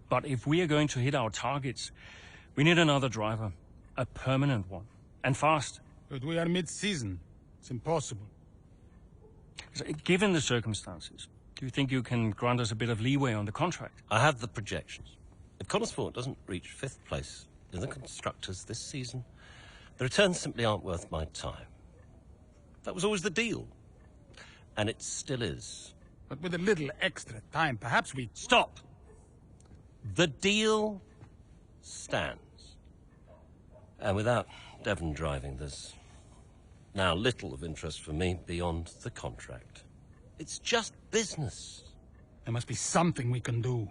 But if we are going to hit our targets, we need another driver. A permanent one. And fast. But we are mid-season. It's impossible. Given the circumstances, do you think you can grant us a bit of leeway on the contract? I have the projections. If Connosport doesn't reach 5th place in the Constructors this season, the returns simply aren't worth my time. That was always the deal. And it still is. But with a little extra time, perhaps we... Stop! The deal stands. And without Devon driving, there's now little of interest for me beyond the contract. It's just business. There must be something we can do.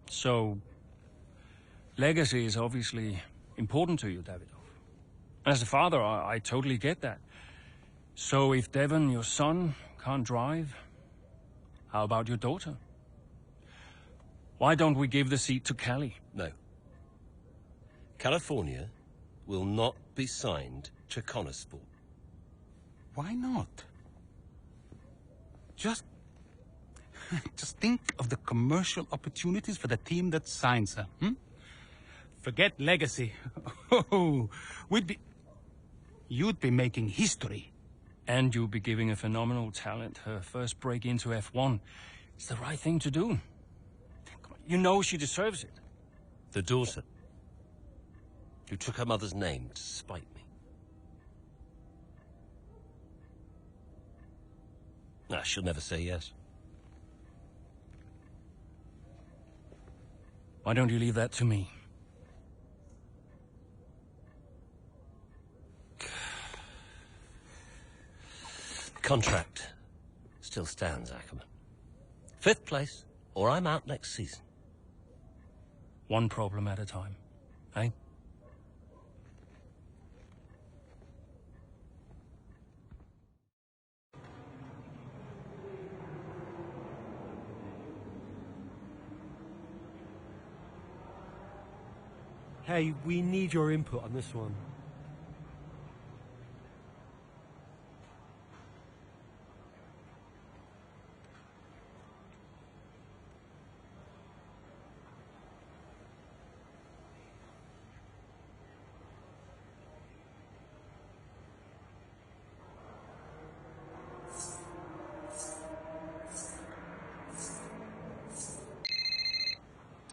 So, legacy is obviously important to you, Davidov. As a father, I totally get that. So if Devon, your son, can't drive, how about your daughter? Why don't we give the seat to Callie? No. California will not be signed to Connosport. Why not? Just think of the commercial opportunities for the team that signs her, Forget legacy. Oh, you'd be making history. And you'll be giving a phenomenal talent her first break into F1. It's the right thing to do. You know she deserves it. The daughter who took her mother's name to spite me. Nah, she'll never say yes. Why don't you leave that to me? The contract still stands, Ackerman. 5th place, or I'm out next season. One problem at a time, eh? Hey, we need your input on this one.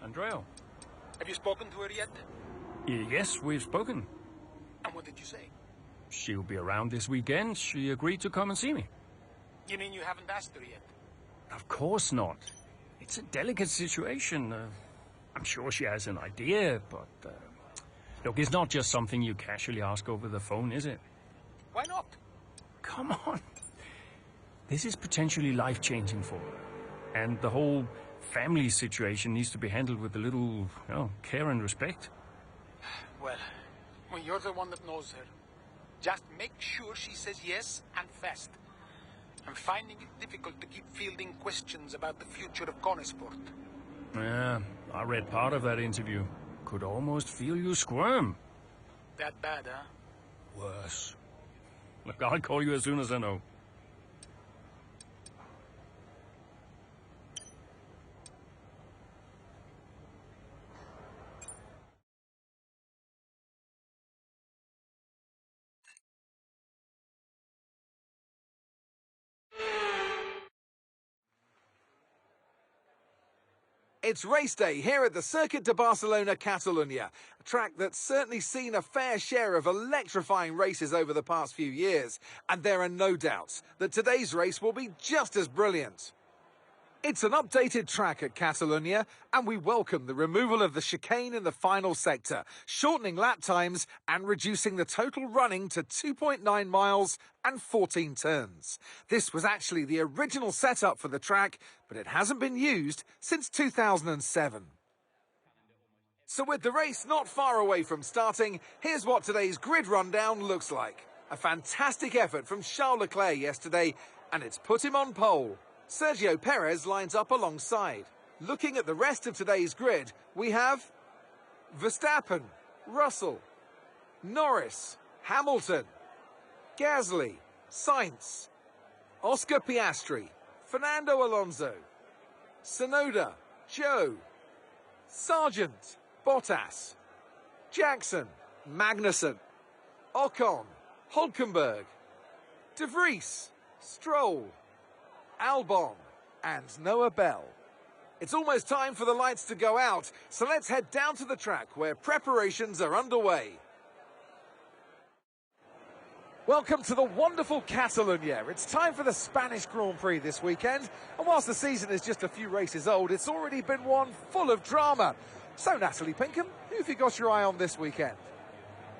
Andrea? Have you spoken to her yet? Yes, we've spoken. And what did you say? She'll be around this weekend. She agreed to come and see me. You mean you haven't asked her yet? Of course not. It's a delicate situation. I'm sure she has an idea, but... look, it's not just something you casually ask over the phone, is it? Why not? Come on. This is potentially life-changing for her. And the whole family situation needs to be handled with a little, care and respect. Well, you're the one that knows her. Just make sure she says yes, and fast. I'm finding it difficult to keep fielding questions about the future of Connosport. Yeah, I read part of that interview. Could almost feel you squirm. That bad, huh? Worse. Look, I'll call you as soon as I know. It's race day here at the Circuit de Barcelona Catalunya, a track that's certainly seen a fair share of electrifying races over the past few years, and there are no doubts that today's race will be just as brilliant. It's an updated track at Catalunya, and we welcome the removal of the chicane in the final sector, shortening lap times and reducing the total running to 2.9 miles and 14 turns. This was actually the original setup for the track, but it hasn't been used since 2007. So with the race not far away from starting, here's what today's grid rundown looks like. A fantastic effort from Charles Leclerc yesterday, and it's put him on pole. Sergio Perez lines up alongside. Looking at the rest of today's grid, we have Verstappen, Russell, Norris, Hamilton, Gasly, Sainz, Oscar Piastri, Fernando Alonso, Tsunoda, Joe, Sargent, Bottas, Jackson, Magnussen, Ocon, Hulkenberg, De Vries, Stroll, Albon, and Noah Bell. It's almost time for the lights to go out, so let's head down to the track where preparations are underway. Welcome to the wonderful Catalonia. It's time for the Spanish Grand Prix this weekend, and whilst the season is just a few races old, it's already been one full of drama. So, Natalie Pinkham, who have you got your eye on this weekend?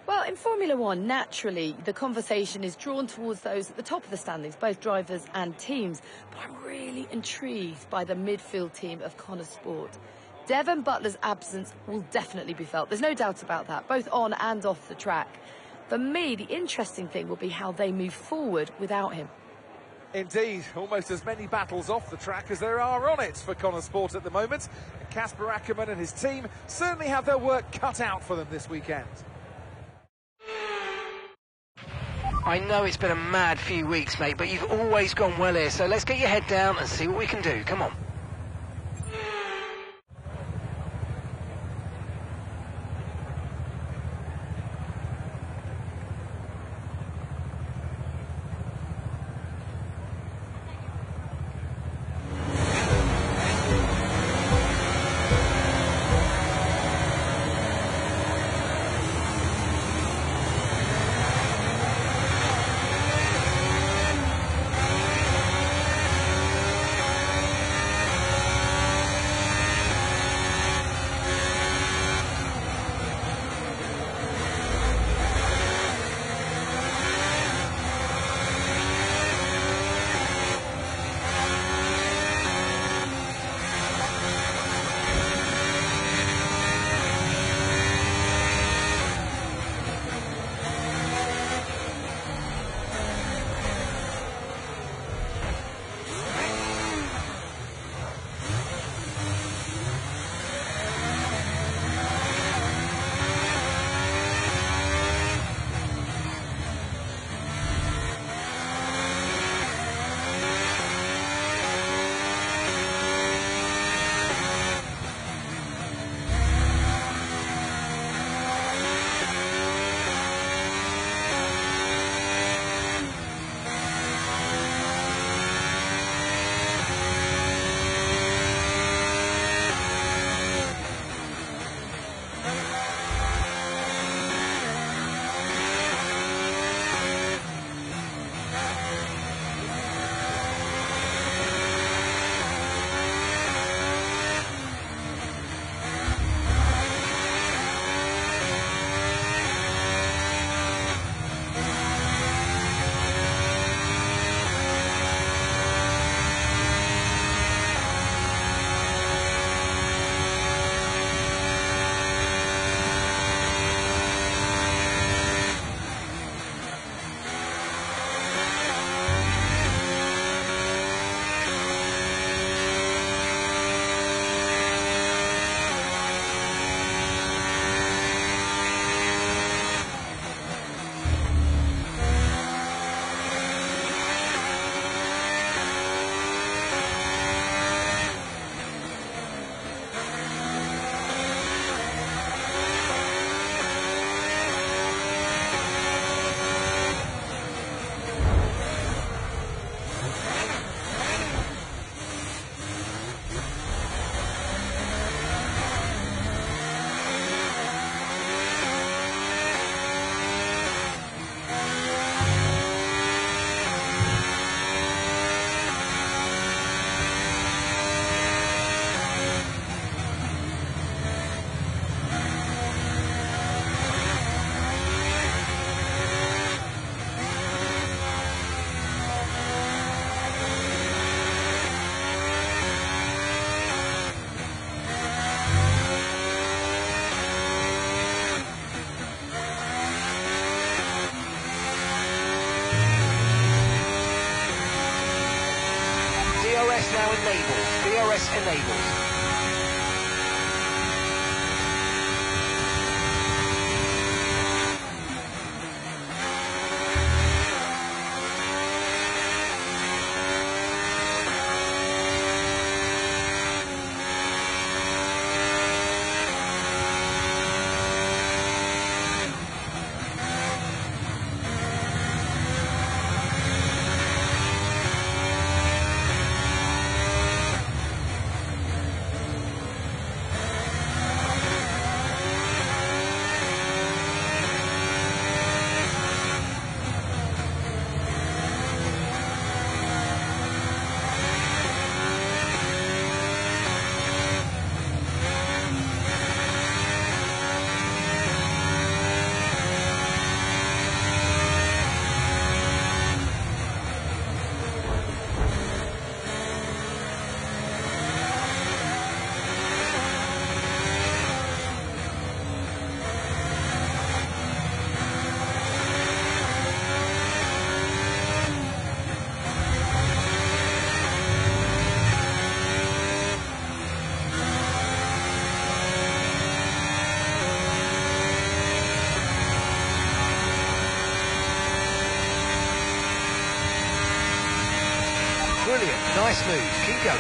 Well, in Formula One, naturally, the conversation is drawn towards those at the top of the standings, both drivers and teams. But I'm really intrigued by the midfield team of Connor Sport. Devon Butler's absence will definitely be felt. There's no doubt about that, both on and off the track. For me, the interesting thing will be how they move forward without him. Indeed, almost as many battles off the track as there are on it for Connor Sport at the moment. And Casper Ackermann and his team certainly have their work cut out for them this weekend. I know it's been a mad few weeks, mate, but you've always gone well here, so let's get your head down and see what we can do. Come on. now enabled. DRS enabled. Brilliant, nice move, keep going.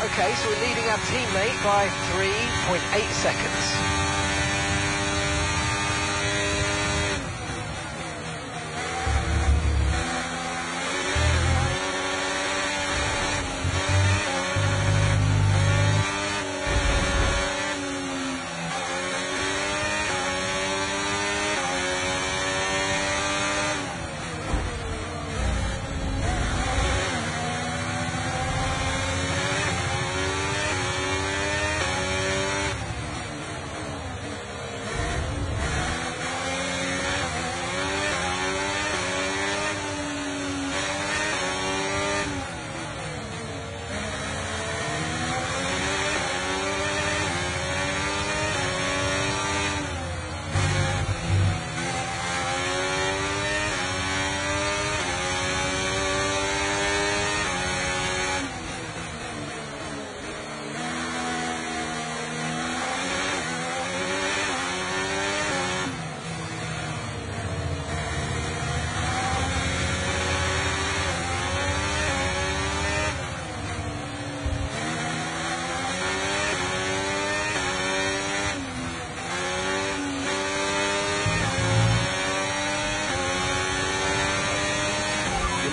Okay, so we're leading our teammate by 3.8 seconds.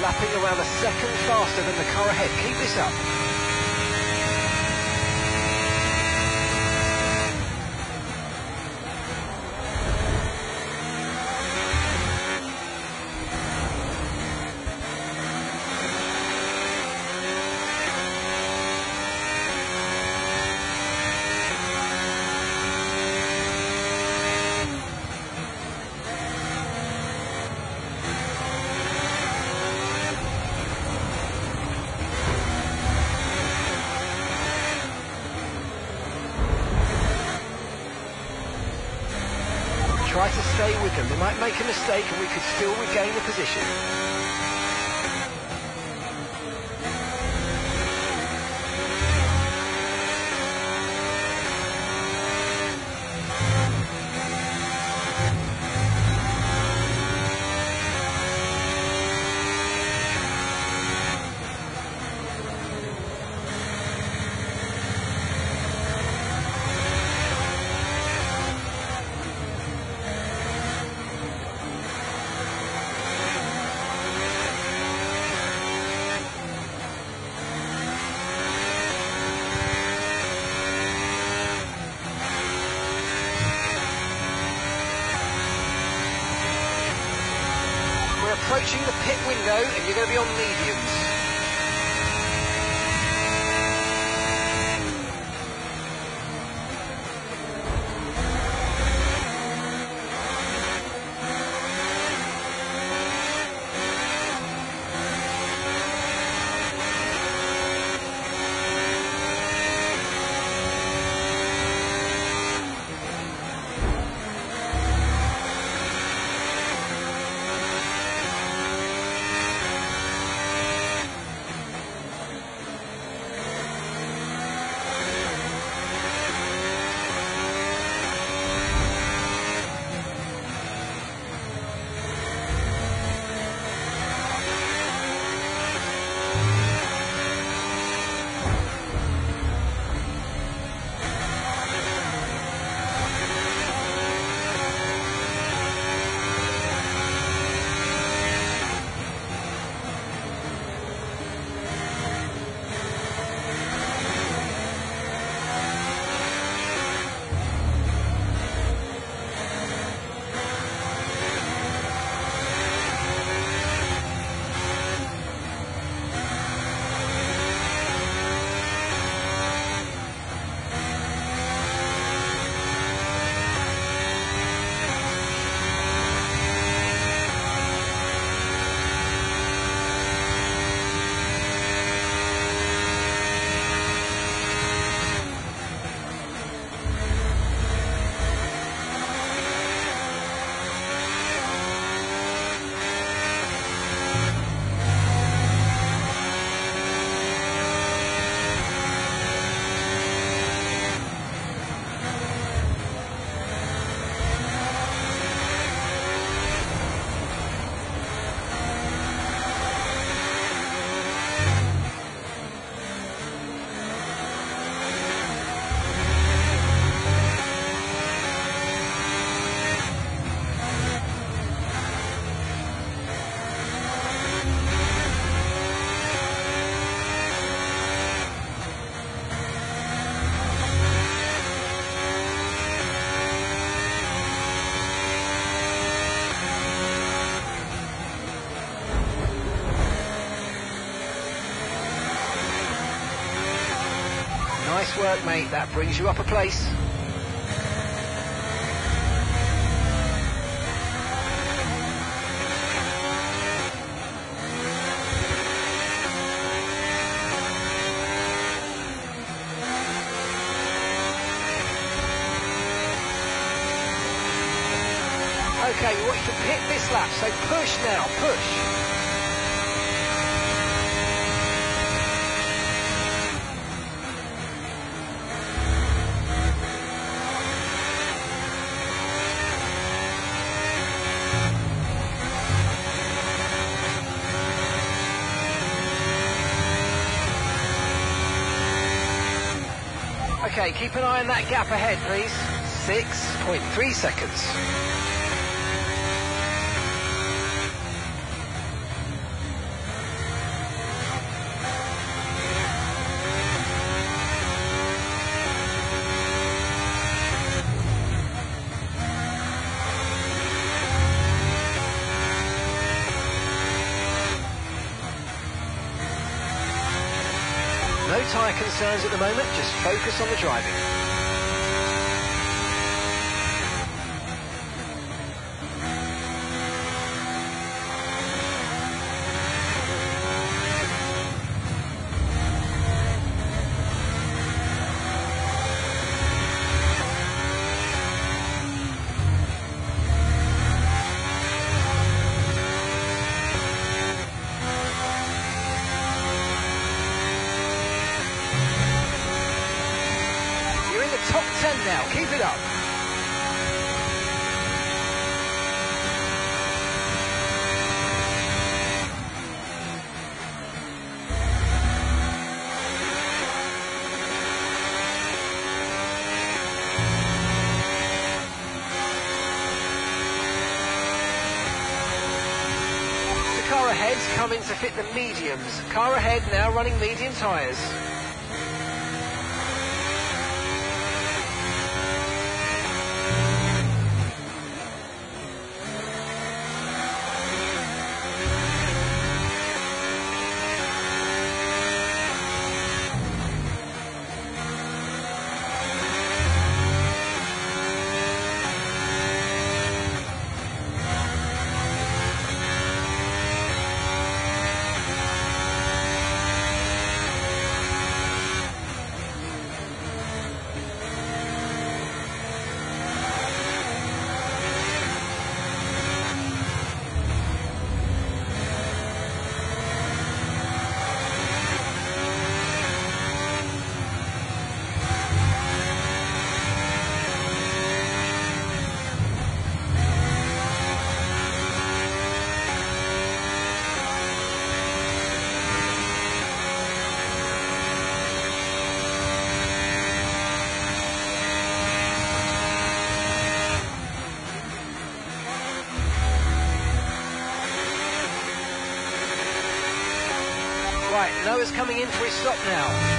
Lapping around a second faster than the car ahead. Keep this up. Try to stay with them. They might make a mistake and we could still regain the position. Approaching the pit window and you're going to be on mediums. Nice work, mate. That brings you up a place. Okay, we want you to hit this lap, so push now, push. Okay, keep an eye on that gap ahead, please. 6.3 seconds. No tyre concerns at the moment, just focus on the driving. Top 10 now, keep it up. The car ahead's coming to fit the mediums. Car ahead now running medium tyres. Right, Noah's coming in for his stop now.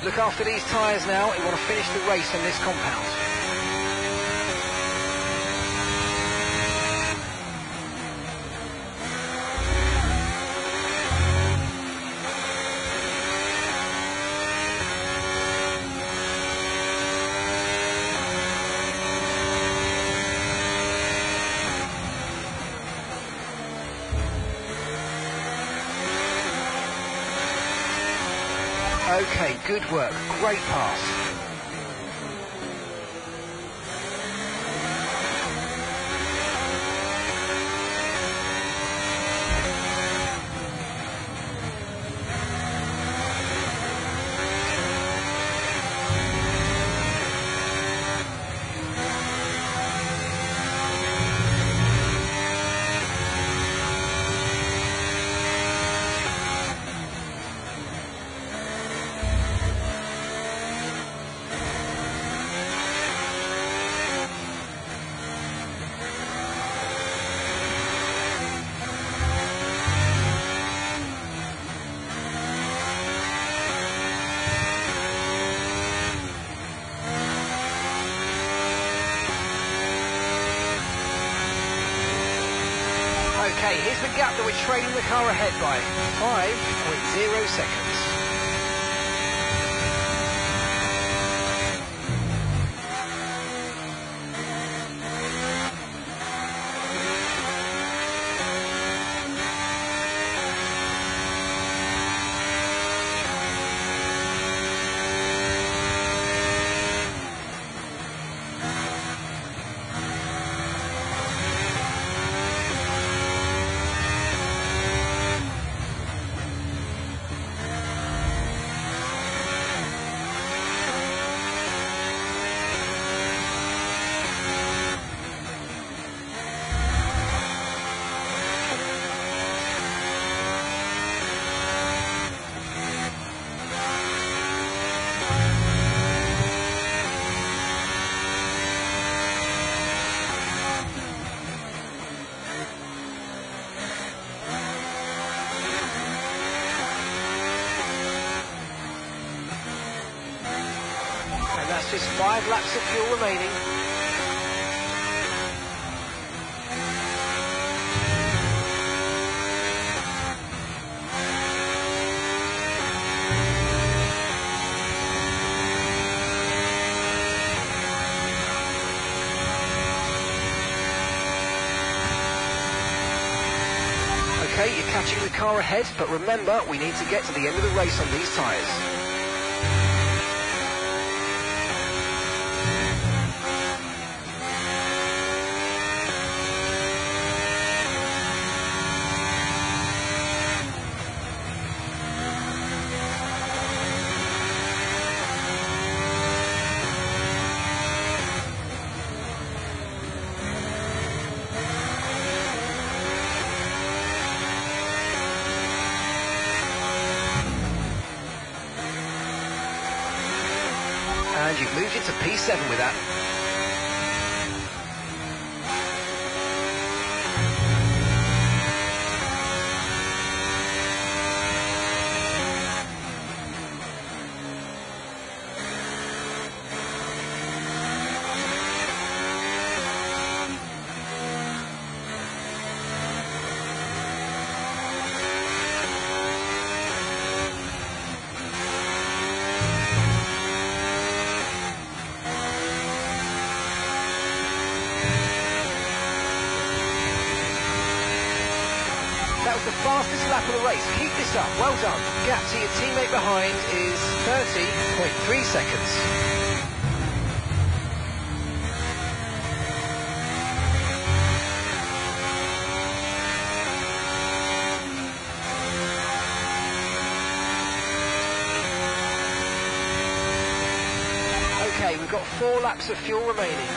Look after these tyres now. You want to finish the race on this compound. Okay, good work. Great pass. Okay, here's the gap that we're trailing the car ahead by. 5.0 seconds. That's just 5 laps of fuel remaining. Okay, you're catching the car ahead, but remember, we need to get to the end of the race on these tyres. And you've moved into P7 with that. That was the fastest lap of the race. Keep this up. Well done. Gap to your teammate behind is 30.3 seconds. Okay, we've got 4 laps of fuel remaining.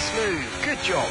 Nice move. Good job.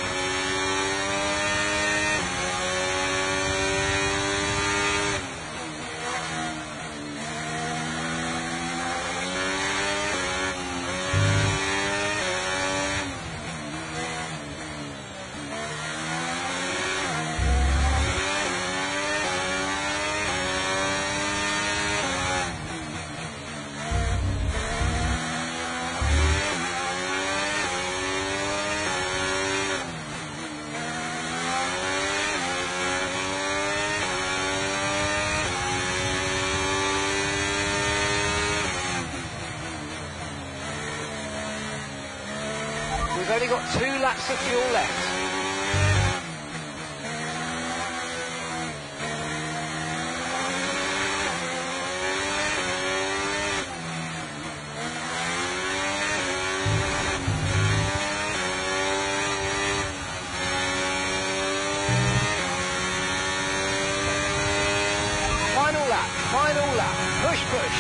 We've only got 2 laps of fuel left. Final lap. Push, push.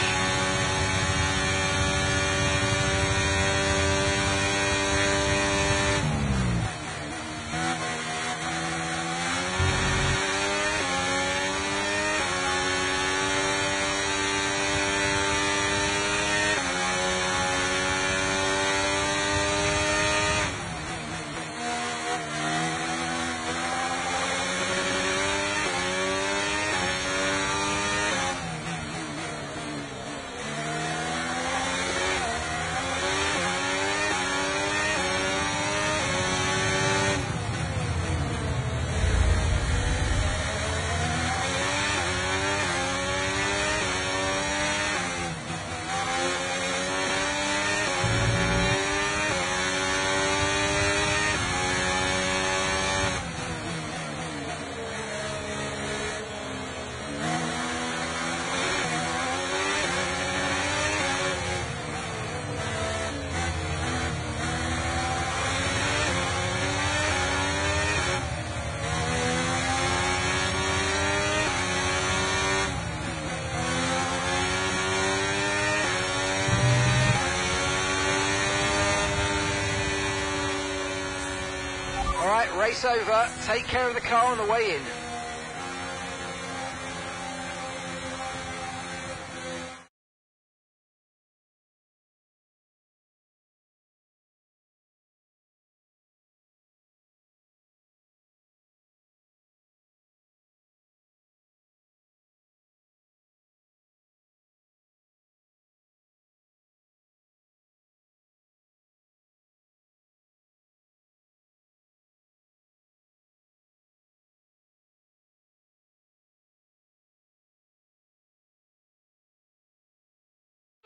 All right, race over. Take care of the car on the way in.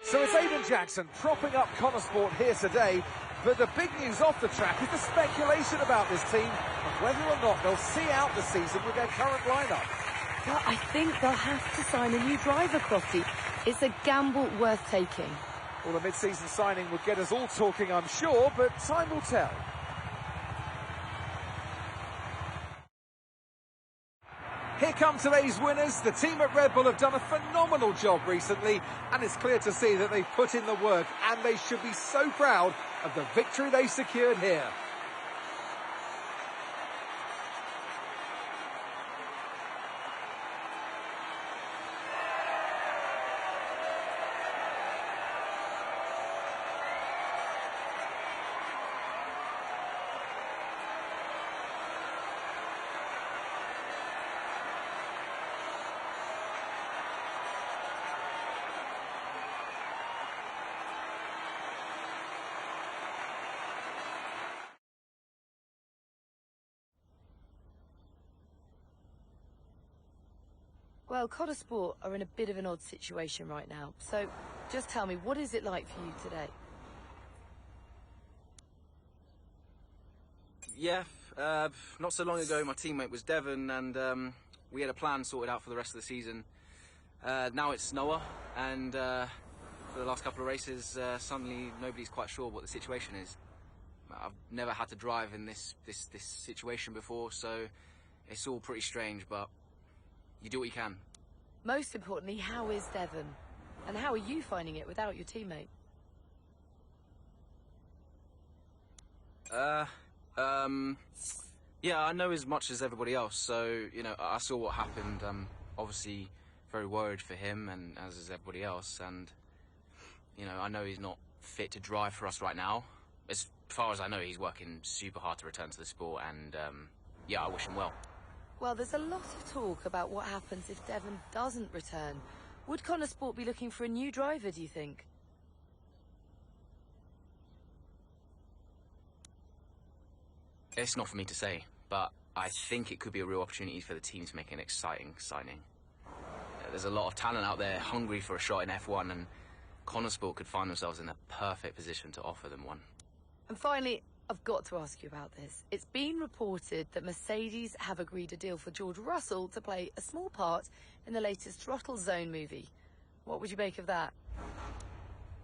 So it's Aiden Jackson propping up Connor Sport here today, but the big news off the track is the speculation about this team and whether or not they'll see out the season with their current lineup. Well, I think they'll have to sign a new driver, Crofty. It's a gamble worth taking. Well, a mid-season signing would get us all talking, I'm sure, but time will tell. Here come today's winners. The team at Red Bull have done a phenomenal job recently, and it's clear to see that they've put in the work, and they should be so proud of the victory they secured here. Well, Connor Sport are in a bit of an odd situation right now. So, just tell me, what is it like for you today? Yeah, not so long ago my teammate was Devon, and we had a plan sorted out for the rest of the season. Now it's Noah, and for the last couple of races suddenly nobody's quite sure what the situation is. I've never had to drive in this situation before, so it's all pretty strange, but you do what you can. Most importantly, how is Devon? And how are you finding it without your teammate? Yeah, I know as much as everybody else, so, you know, I saw what happened. I'm obviously very worried for him, and as is everybody else, and, you know, I know he's not fit to drive for us right now. As far as I know, he's working super hard to return to the sport, and, yeah, I wish him well. Well, there's a lot of talk about what happens if Devon doesn't return. Would Connor Sport be looking for a new driver, do you think? It's not for me to say, but I think it could be a real opportunity for the team to make an exciting signing. There's a lot of talent out there hungry for a shot in F1, and Connor Sport could find themselves in a perfect position to offer them one. And finally, I've got to ask you about this. It's been reported that Mercedes have agreed a deal for George Russell to play a small part in the latest Throttle Zone movie. What would you make of that?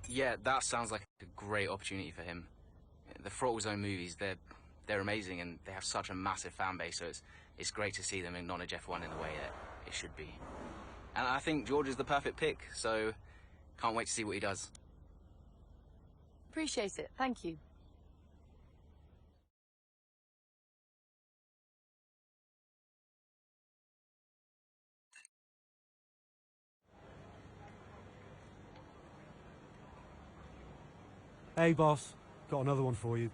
Yeah, that sounds like a great opportunity for him. The Throttle Zone movies, they're amazing, and they have such a massive fan base, so it's great to see them acknowledge F1 in the way that it should be. And I think George is the perfect pick, so can't wait to see what he does. Appreciate it. Thank you. Hey, boss. Got another one for you.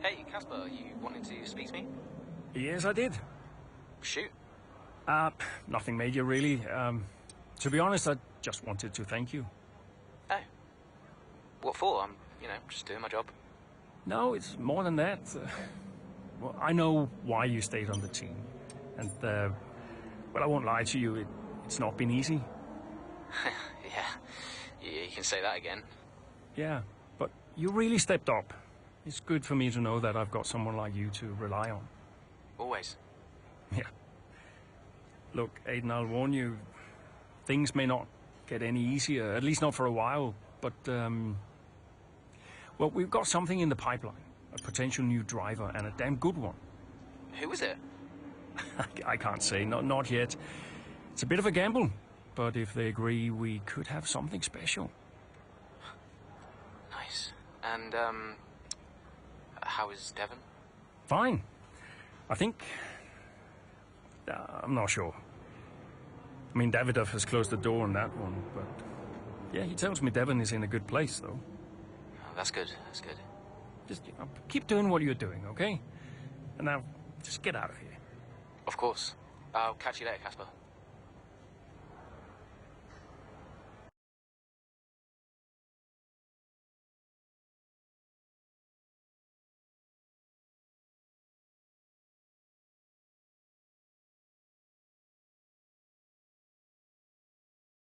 Hey, Casper, you wanted to speak to me? Yes, I did. Shoot. Nothing major, really. To be honest, I just wanted to thank you. Oh. What for? I'm, you know, just doing my job. No, it's more than that. Well, I know why you stayed on the team. And, well, I won't lie to you, it's not been easy. Yeah, you can say that again. Yeah, but you really stepped up. It's good for me to know that I've got someone like you to rely on. Always. Yeah. Look, Aiden, I'll warn you, things may not get any easier, at least not for a while, but, well, we've got something in the pipeline. A potential new driver, and a damn good one. Who is it? I can't say, not yet. It's a bit of a gamble, but if they agree, we could have something special. Nice. And, how is Devon? Fine. I think... I'm not sure. I mean, Davidoff has closed the door on that one, but... Yeah, he tells me Devon is in a good place, though. Oh, that's good, that's good. Just keep doing what you're doing, okay? And now, just get out of here. Of course. I'll catch you later, Casper.